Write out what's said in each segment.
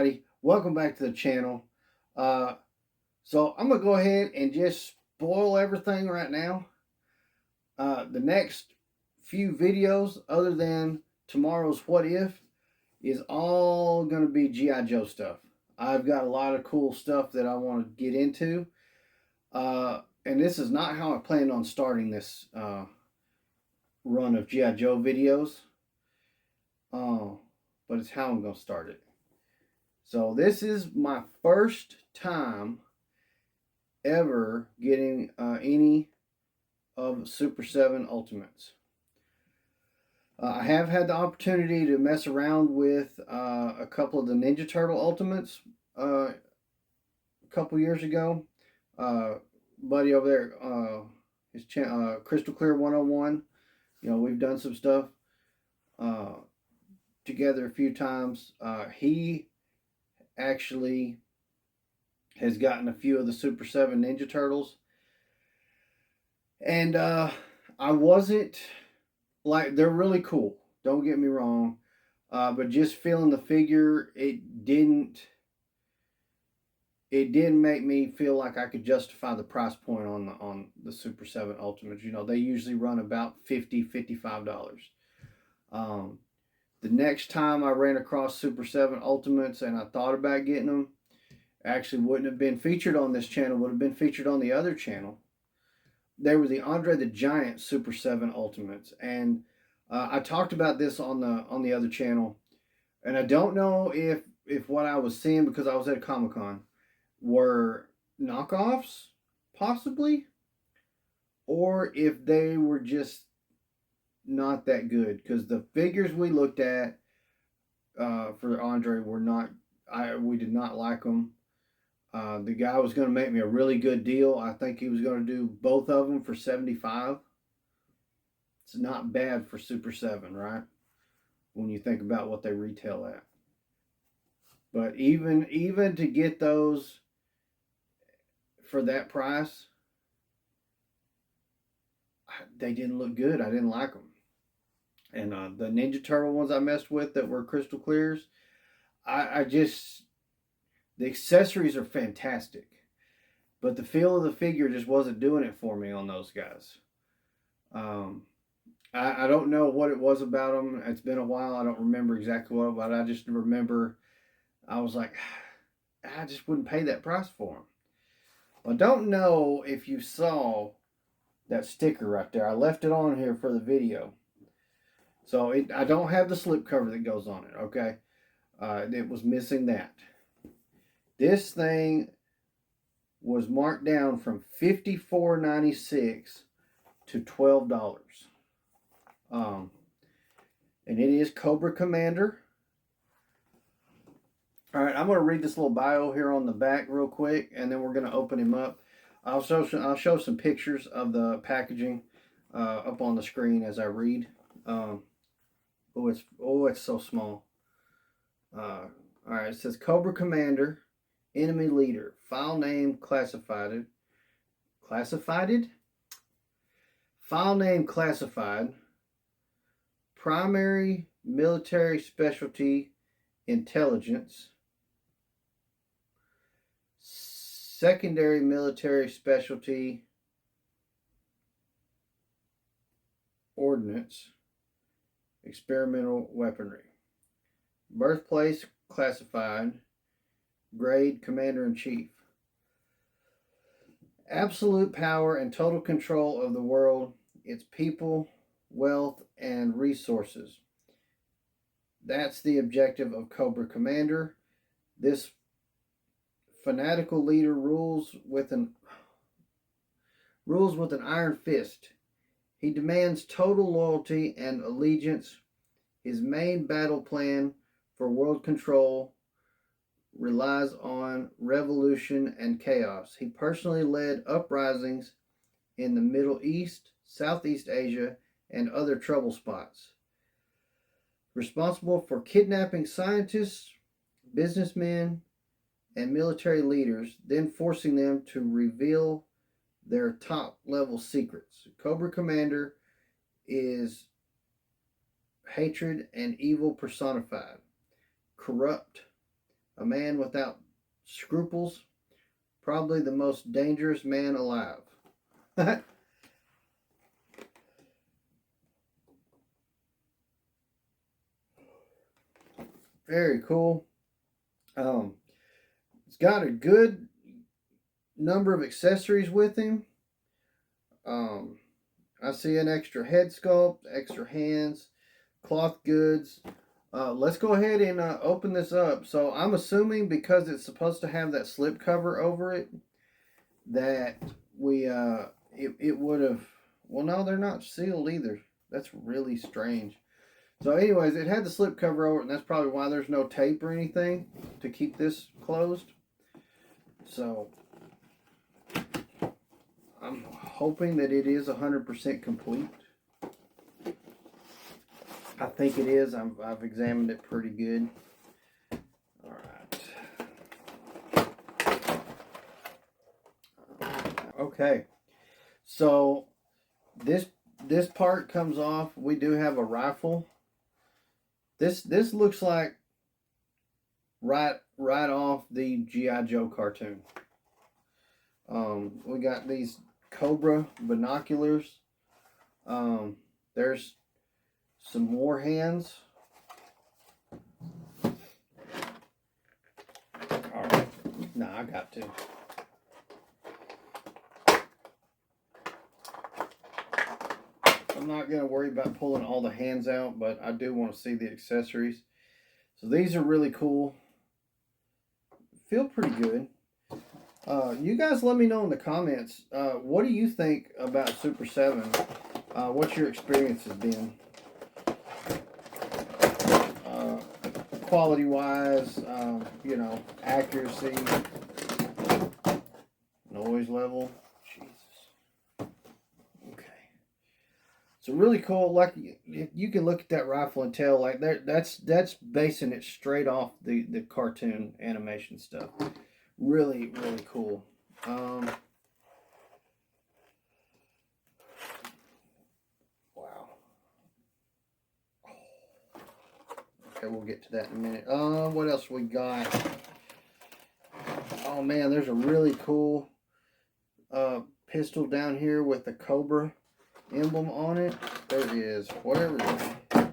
everybody, welcome back to the channel. So I'm gonna go ahead and just spoil everything right now. The next few videos, other than tomorrow's What If, is all gonna be GI Joe stuff. I've got a lot of cool stuff that I want to get into, and this is not how I planned on starting this run of GI Joe videos, but it's how I'm gonna start it. So this is my first time ever getting any of Super 7 Ultimates. I have had the opportunity to mess around with a couple of the Ninja Turtle Ultimates a couple years ago. Buddy over there, his Crystal Clear 101. We've done some stuff together a few times. He actually has gotten a few of the Super 7 Ninja Turtles. And I wasn't like, they're really cool. Don't get me wrong. But just feeling the figure, it didn't make me feel like I could justify the price point on the Super 7 Ultimates. They usually run about $55. The next time I ran across Super 7 Ultimates and I thought about getting them, actually wouldn't have been featured on this channel, would have been featured on the other channel. They were the Andre the Giant Super 7 Ultimates. And I talked about this on the other channel. And I don't know if what I was seeing, because I was at Comic-Con, were knockoffs, possibly, or if they were just not that good, because the figures we looked at for Andre were not. We did not like them. The guy was going to make me a really good deal. I think he was going to do both of them for $75. It's not bad for Super 7, right? When you think about what they retail at. But even to get those for that price, they didn't look good. I didn't like them. And the Ninja Turtle ones I messed with that were crystal clears, I just, the accessories are fantastic, but the feel of the figure just wasn't doing it for me on those guys. I don't know what it was about them. It's been a while. I don't remember exactly what, but I just remember I was like, I just wouldn't pay that price for them. I don't know if you saw that sticker right there. I left it on here for the video. So I don't have the slip cover that goes on it, okay? It was missing that. This thing was marked down from $54.96 to $12. And it is Cobra Commander. All right, I'm going to read this little bio here on the back real quick, and then we're going to open him up. I'll show some pictures of the packaging up on the screen as I read. It's so small. All right, it says Cobra Commander, enemy leader, file name classified. File name classified. Primary military specialty, intelligence. Secondary military specialty, ordnance, experimental weaponry. Birthplace classified. Grade Commander-in-Chief. Absolute power and total control of the world, its people, wealth, and resources. That's the objective of Cobra Commander. This fanatical leader rules with an iron fist. He demands total loyalty and allegiance. His main battle plan for world control relies on revolution and chaos. He personally led uprisings in the Middle East, Southeast Asia, and other trouble spots. Responsible for kidnapping scientists, businessmen, and military leaders, then forcing them to reveal their top-level secrets. Cobra Commander is hatred and evil personified. Corrupt, a man without scruples, probably the most dangerous man alive. Very cool. It's got a good number of accessories with him. I see an extra head sculpt, extra hands, cloth goods. Let's go ahead and open this up. So I'm assuming because it's supposed to have that slip cover over it, that it would have. Well, no, they're not sealed either. That's really strange. So, anyways, it had the slip cover over it, and that's probably why there's no tape or anything to keep this closed. So, I'm hoping that it is 100% complete. I think it is. I've examined it pretty good. All right. Okay. So this part comes off. We do have a rifle. This looks like right off the G.I. Joe cartoon. We got these Cobra binoculars. There's some more hands. Alright. Nah, I got to. I'm not going to worry about pulling all the hands out, but I do want to see the accessories. So these are really cool. Feel pretty good. You guys let me know in the comments, what do you think about Super 7? What's your experience has been? Quality wise, you know, accuracy, noise level. Jesus. Okay. So really cool. Like you can look at that rifle and tell, like that's basing it straight off the cartoon animation stuff. Really cool. Wow. Okay, we'll get to that in a minute. What else we got? Oh man, there's a really cool pistol down here with the Cobra emblem on it. There it is. Whatever the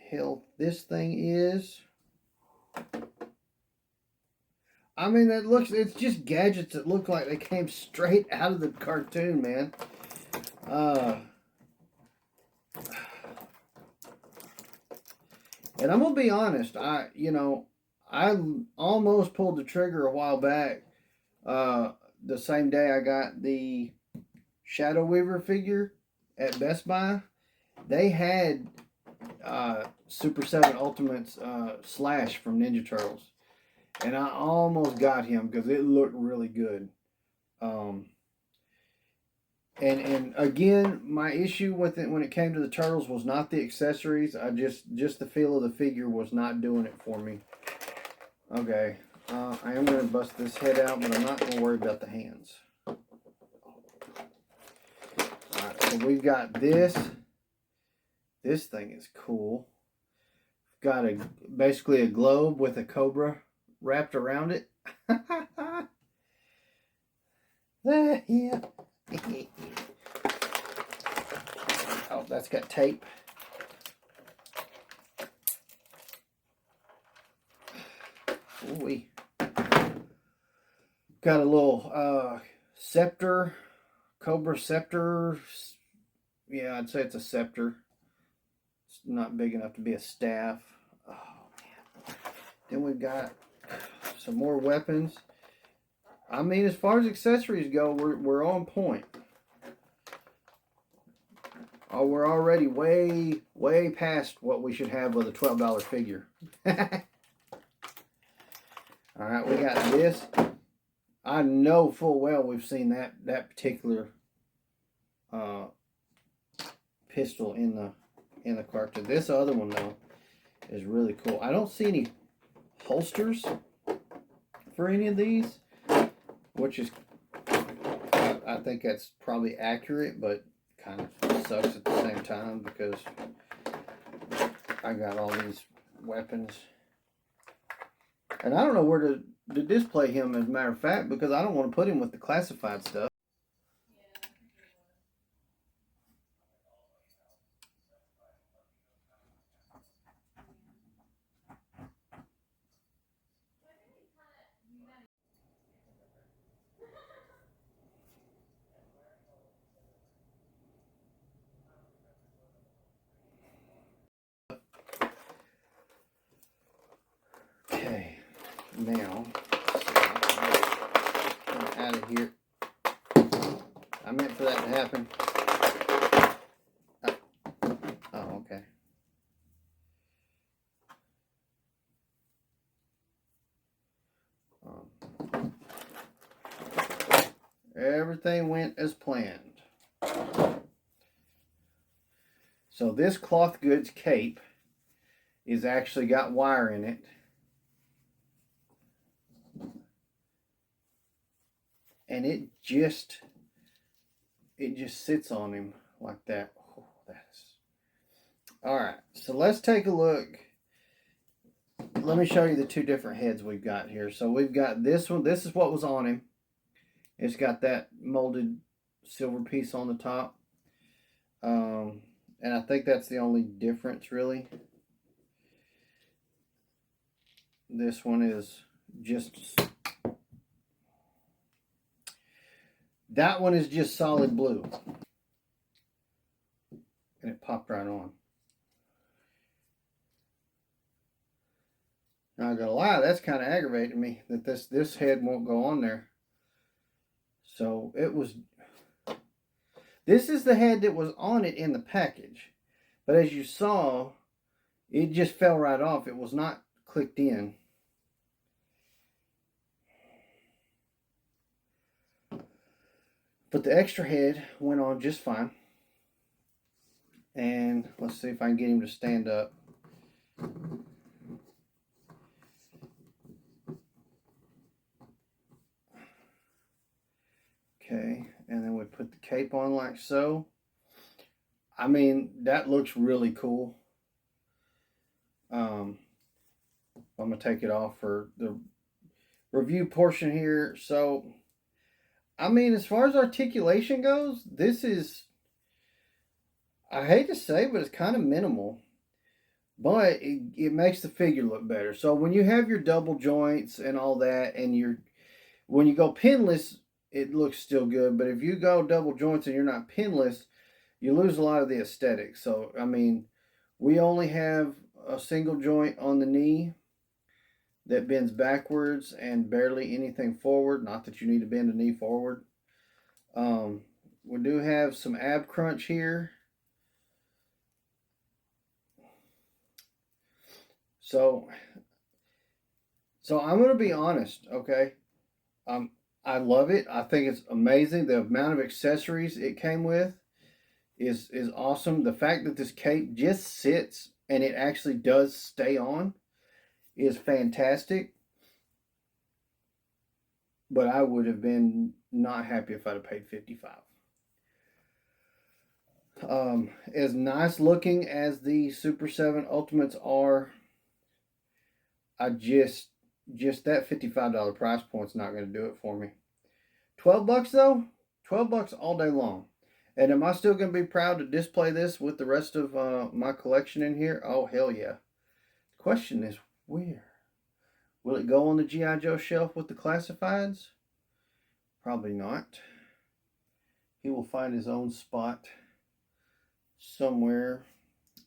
hell this thing is. I mean, it's just gadgets that look like they came straight out of the cartoon, man. And I'm going to be honest, I almost pulled the trigger a while back, the same day I got the Shadow Weaver figure at Best Buy. They had Super 7 Ultimate's Slash from Ninja Turtles. And I almost got him because it looked really good. And again, my issue with it when it came to the Turtles was not the accessories. I just the feel of the figure was not doing it for me. Okay, I am going to bust this head out, but I'm not going to worry about the hands. Alright, so we've got this. This thing is cool. Got basically a globe with a cobra wrapped around it. Yeah. Oh, that's got tape. Ooh-wee. Got a little scepter, Cobra scepter. Yeah, I'd say it's a scepter. It's not big enough to be a staff. Oh man. Then we've got some more weapons. I mean, as far as accessories go, we're on point. Oh, we're already way past what we should have with a $12 figure. All right, we got this. I know full well we've seen that particular pistol in the cartridge. This other one though is really cool. I don't see any holsters for any of these, which is, I think that's probably accurate, but kind of sucks at the same time because I got all these weapons. And I don't know where to display him, as a matter of fact, because I don't want to put him with the classified stuff. Okay, now, out of here. I meant for that to happen. Oh, okay. Everything went as planned. So this cloth goods cape is actually got wire in it. And it just sits on him like that. Oh, that's all right. So let's take a look. Let me show you the two different heads we've got here. So we've got this one. This is what was on him. It's got that molded silver piece on the top. And I think that's the only difference, really. This one is just... That one is just solid blue. And it popped right on. Now, I gotta lie, that's kind of aggravating me that this head won't go on there. So it was... This is the head that was on it in the package. But as you saw, it just fell right off. It was not clicked in. But the extra head went on just fine. And let's see if I can get him to stand up. Okay, and then we put the cape on like so. I mean, that looks really cool. I'm going to take it off for the review portion here. So, I mean, as far as articulation goes, this is, I hate to say, but it's kind of minimal. But it makes the figure look better. So when you have your double joints and all that, and when you go pinless, it looks still good. But if you go double joints and you're not pinless, you lose a lot of the aesthetic. So, I mean, we only have a single joint on the knee that bends backwards and barely anything forward. Not that you need to bend a knee forward. We do have some ab crunch here. So I'm going to be honest, okay? I love it. I think it's amazing. The amount of accessories it came with is awesome. The fact that this cape just sits and it actually does stay on is fantastic. But I would have been not happy if I'd have paid $55. As nice looking as the Super 7 Ultimates are, I just that $55 price point's not going to do it for me. $12 though, $12 all day long. And am I still going to be proud to display this with the rest of my collection in here? Oh, hell yeah. The question is, where? Will it go on the G.I. Joe shelf with the classifieds? Probably not. He will find his own spot somewhere.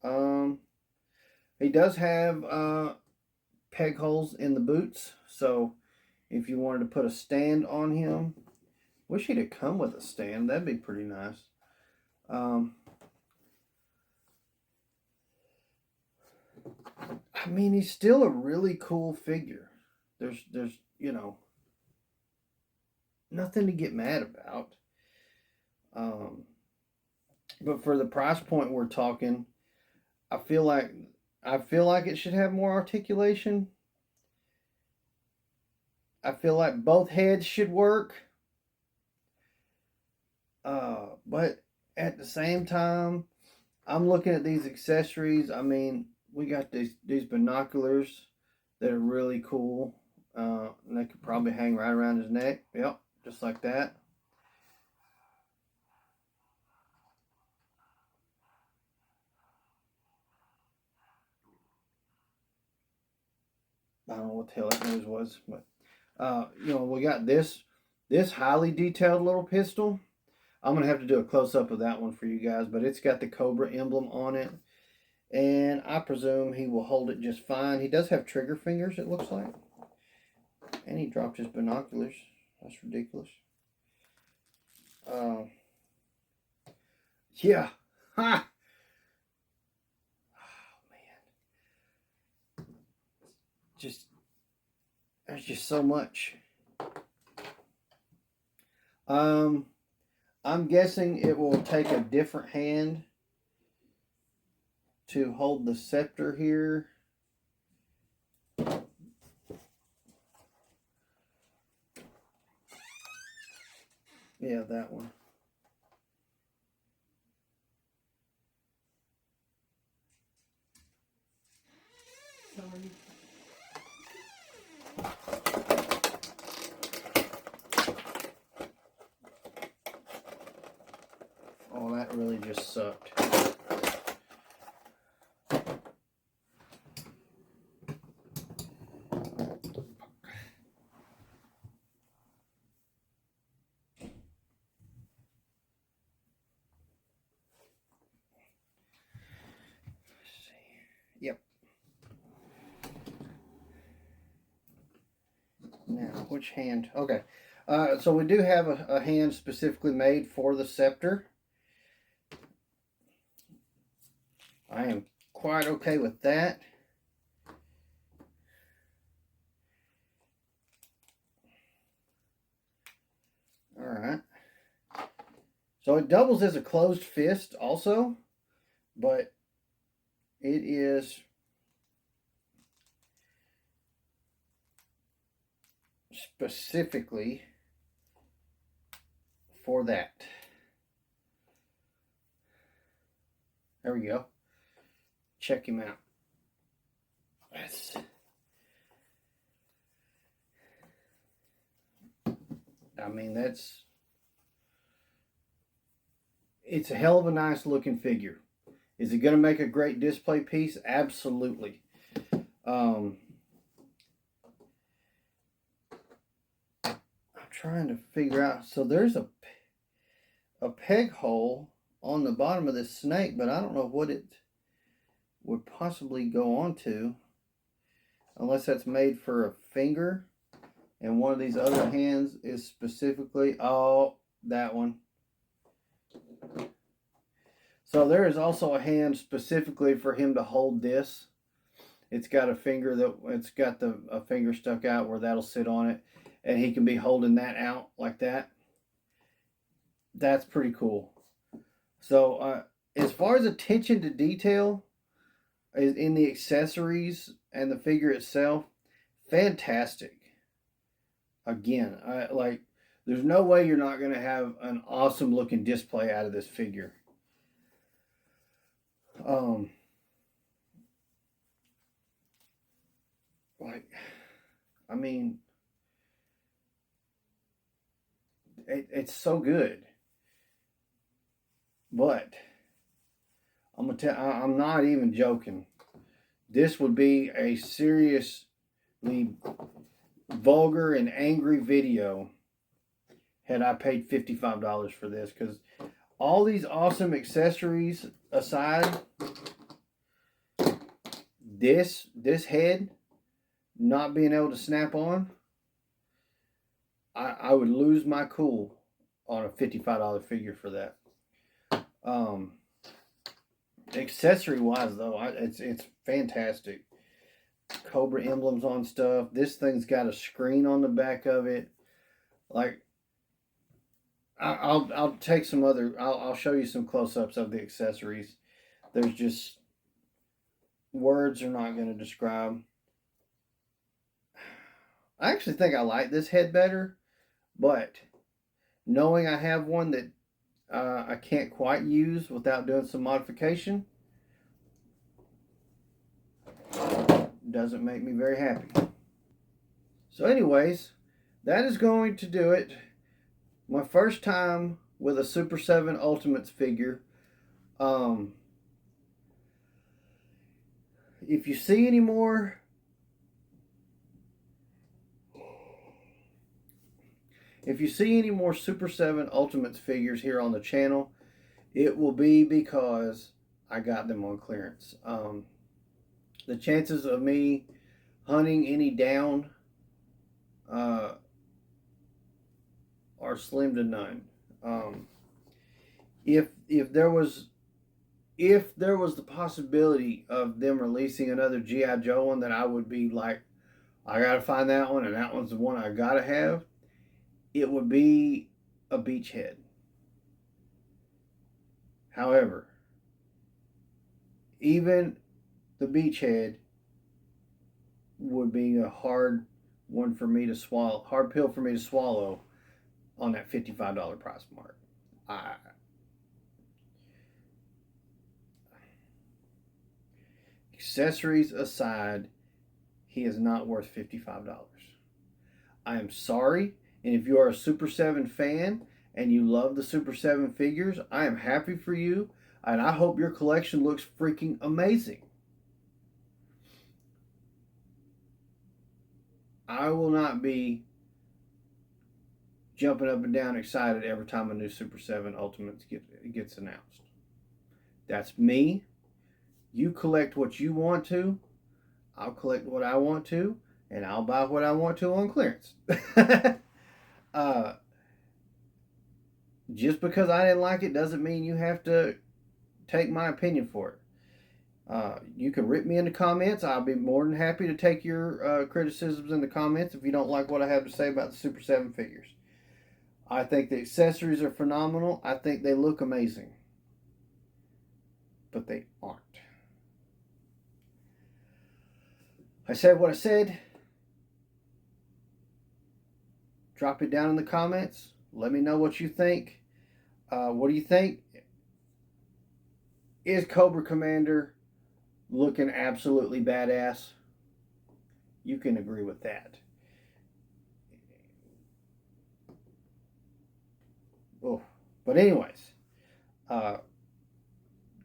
He does have peg holes in the boots, so if you wanted to put a stand on him, wish he'd have come with a stand. That'd be pretty nice. I mean, he's still a really cool figure. There's nothing to get mad about. But for the price point we're talking, I feel like it should have more articulation. I feel like both heads should work. But at the same time, I'm looking at these accessories. I mean, we got these binoculars that are really cool. And they could probably hang right around his neck. Yep, just like that. I don't know what the hell that noise was, but we got this highly detailed little pistol. I'm gonna have to do a close up of that one for you guys, but it's got the Cobra emblem on it, and I presume he will hold it just fine. He does have trigger fingers, it looks like, and he dropped his binoculars. That's ridiculous. Yeah, ha! Oh man, just there's just so much. I'm guessing it will take a different hand to hold the scepter here. Yeah, that one. Sorry. Oh, that really just sucked. Yep. Now, which hand? Okay. So we do have a hand specifically made for the scepter. I am quite okay with that. All right. So it doubles as a closed fist also, but it is specifically for that. There we go. Check him out. That's, I mean, it's a hell of a nice looking figure. Is it going to make a great display piece? Absolutely. I'm trying to figure out. So there's a peg hole on the bottom of this snake, but I don't know what it would possibly go onto, unless that's made for a finger, and one of these other hands is specifically, oh, that one. So there is also a hand specifically for him to hold this. It's got a finger it's got a finger stuck out where that'll sit on it, and he can be holding that out like that. That's pretty cool. So as far as attention to detail is in the accessories and the figure itself, fantastic. Again, there's no way you're not going to have an awesome looking display out of this figure. I mean, it's so good. But I'm not even joking. This would be a seriously vulgar and angry video had I paid $55 for this, because all these awesome accessories aside, this head not being able to snap on, I would lose my cool on a $55 figure for that. Accessory wise though, it's fantastic. Cobra emblems on stuff. This thing's got a screen on the back of it. Like, I'll take some other. I'll show you some close ups of the accessories. There's just words are not going to describe. I actually think I like this head better, but knowing I have one that I can't quite use without doing some modification doesn't make me very happy. So anyways, that is going to do it. My first time with a Super 7 Ultimates figure. Um, if you see any more, Super 7 Ultimates figures here on the channel, it will be because I got them on clearance. The chances of me hunting any down are slim to none. If there was the possibility of them releasing another G.I. Joe one that I would be like, I gotta find that one and that one's the one I gotta have, it would be a Beachhead. However, even the Beachhead would be a hard one for me to swallow, hard pill for me to swallow on that $55 price mark. Accessories aside, he is not worth $55. I am sorry, and if you are a Super 7 fan and you love the Super 7 figures, I am happy for you, and I hope your collection looks freaking amazing. I will not be jumping up and down excited every time a new Super 7 Ultimate gets announced. That's me. You collect what you want to. I'll collect what I want to, and I'll buy what I want to on clearance. Just because I didn't like it doesn't mean you have to take my opinion for it. You can rip me in the comments. I'll be more than happy to take your criticisms in the comments if you don't like what I have to say about the Super 7 figures. I think the accessories are phenomenal. I think they look amazing. But they aren't. I said what I said. Drop it down in the comments. Let me know what you think. What do you think? Is Cobra Commander looking absolutely badass? You can agree with that. Oh, but anyways,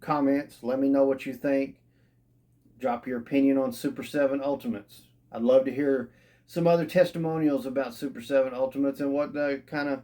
comments. Let me know what you think. Drop your opinion on Super 7 Ultimates. I'd love to hear some other testimonials about Super 7 Ultimates and what kind of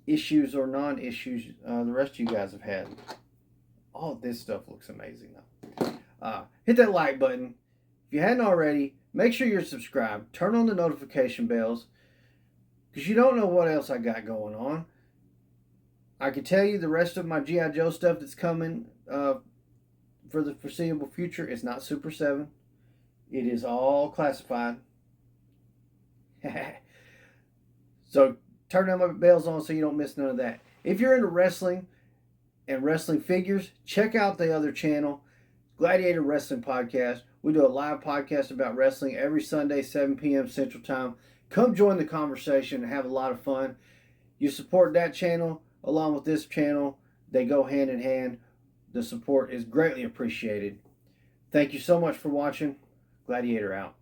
issues or non-issues the rest of you guys have had. All of this stuff looks amazing though. Hit that like button. If you hadn't already, make sure you're subscribed. Turn on the notification bells because you don't know what else I got going on. I can tell you the rest of my G.I. Joe stuff that's coming for the foreseeable future is not Super 7. It is all classified. So turn them bells on so you don't miss none of that. If you're into wrestling and wrestling figures, check out the other channel, Gladiator Wrestling Podcast. We do a live podcast about wrestling every Sunday, 7 p.m. Central Time. Come join the conversation and have a lot of fun. You support that channel along with this channel. They go hand in hand. The support is greatly appreciated. Thank you so much for watching. Gladiator out.